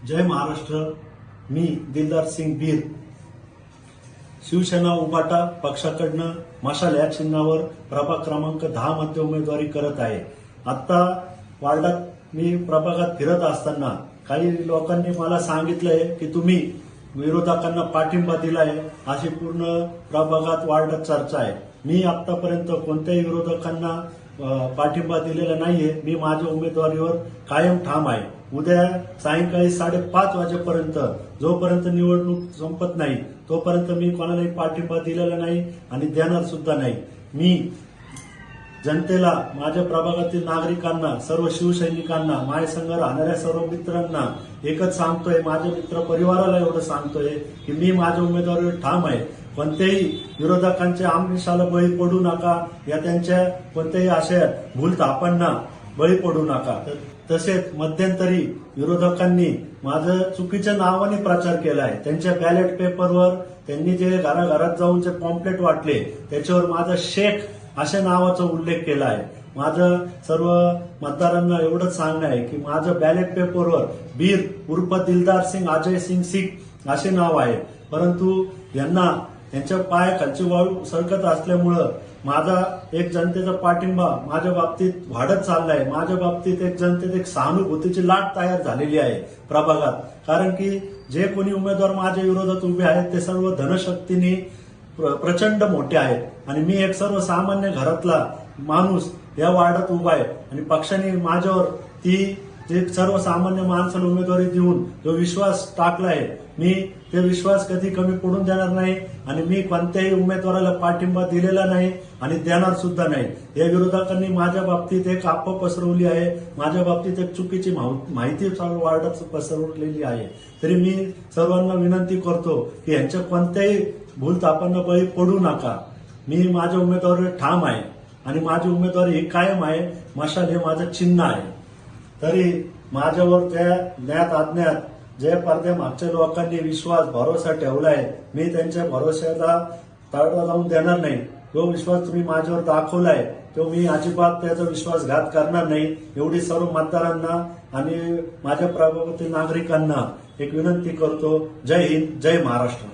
जय महाराष्ट्र। मी दिलदार सिंग बीर शिवसेना उबाटा पक्षाकडनं मशाल या चिन्हावर प्रभाग क्रमांक 10 मध्ये उमेदवारी करत आहे। आता वार्डात मी प्रभागात फिरत असताना काही लोकांनी मला सांगितलंय की तुम्ही विरोधकांना पाठिंबा दिलाय, अशी पूर्ण प्रभागात वार्डात चर्चा आहे। मी आतापर्यंत कोणत्याही विरोधकांना पाठिंबा दिलेला नाहीये। मी माझ्या उमेदवारीवर कायम ठाम आहे। उद्या सायंकाळी 5:30 वाजेपर्यंत जोपर्यंत निवडणूक संपत नाही तोपर्यंत मी कोणालाही पाठिंबा दिलेला नाही आणि देणार सुद्धा नाही। मी जनतेला, माझ्या प्रभागातील नागरिकांना, सर्व शिवसैनिकांना, माझ्या संघ राहणाऱ्या सर्व मित्रांना एकच सांगतोय, माझ्या मित्र परिवाराला एवढं सांगतोय की मी माझ्या उमेदवारीवर ठाम आहे। कोणत्याही विरोधकांच्या आमिषाला बळी पडू नका, या त्यांच्या कोणत्याही अशा भूलथापांना बळी पडू नका। तसेच मध्यंतरी विरोधकांनी माझं चुकीच्या नावाने प्रचार केलाय। त्यांच्या बॅलेट पेपरवर त्यांनी जे घराघरात जाऊन जे पॉम्पलेट वाटले त्याच्यावर माझा शेख अशा नावाचा उल्लेख केला आहे। माझं सर्व मतदारांना एवढंच सांगणं आहे की माझं बॅलेट पेपरवर बीर उर्फ दिलदार सिंग अजय सिंग सिख असे नाव आहे, परंतु यांच्या पायाखालची वाळू सरकत असल्यामुळं माझा एक जनतेचा पाठिंबा माझ्या बाबतीत वाढत चाललाय। माझ्या बाबतीत एक जनतेत एक सहानुभूतीची लाट तयार झालेली आहे प्रभागात, कारण की जे कोणी उमेदवार माझ्या विरोधात उभे आहेत ते सर्व धनशक्तीने प्रचंड मोठे आहेत आणि मी एक सर्वसामान्य घरातला माणूस या वार्डात उभा आहे आणि पक्षाने माझ्यावर ती सर्वसामान्य माणसाला उमेदवारी देऊन जो विश्वास टाकला आहे, मी ते विश्वास कधी कमी पडून देणार नाही आणि मी कोणत्याही उमेदवाराला पाठिंबा दिलेला नाही आणि देणार सुद्धा नाही। या विरोधकांनी माझ्या बाबतीत एक अफवा पसरवली आहे, माझ्या बाबतीत एक चुकीची माहिती वार्डात पसरवलेली आहे। तरी मी सर्वांना विनंती करतो की यांच्या कोणत्याही भूलथापांना बळी पडू नका। मी माझ्या उमेदवारीवर ठाम आहे आणि माझी उमेदवारी ही कायम आहे। मशाल हे माझं चिन्ह आहे। तरी माझ्यावर त्या ज्ञात अज्ञात जे पडद्या मागच्या लोकांनी विश्वास भरोसा ठेवलाय, मी त्यांच्या भरोश्याला तडा जाऊन देणार नाही। जो विश्वास तुम्ही माझ्यावर दाखवलाय तो मी अजिबात त्याचा विश्वासघात करणार नाही। एवढी सर्व मतदारांना आणि माझ्या प्रभागातील नागरिकांना एक विनंती करतो। जय हिंद, जय महाराष्ट्र।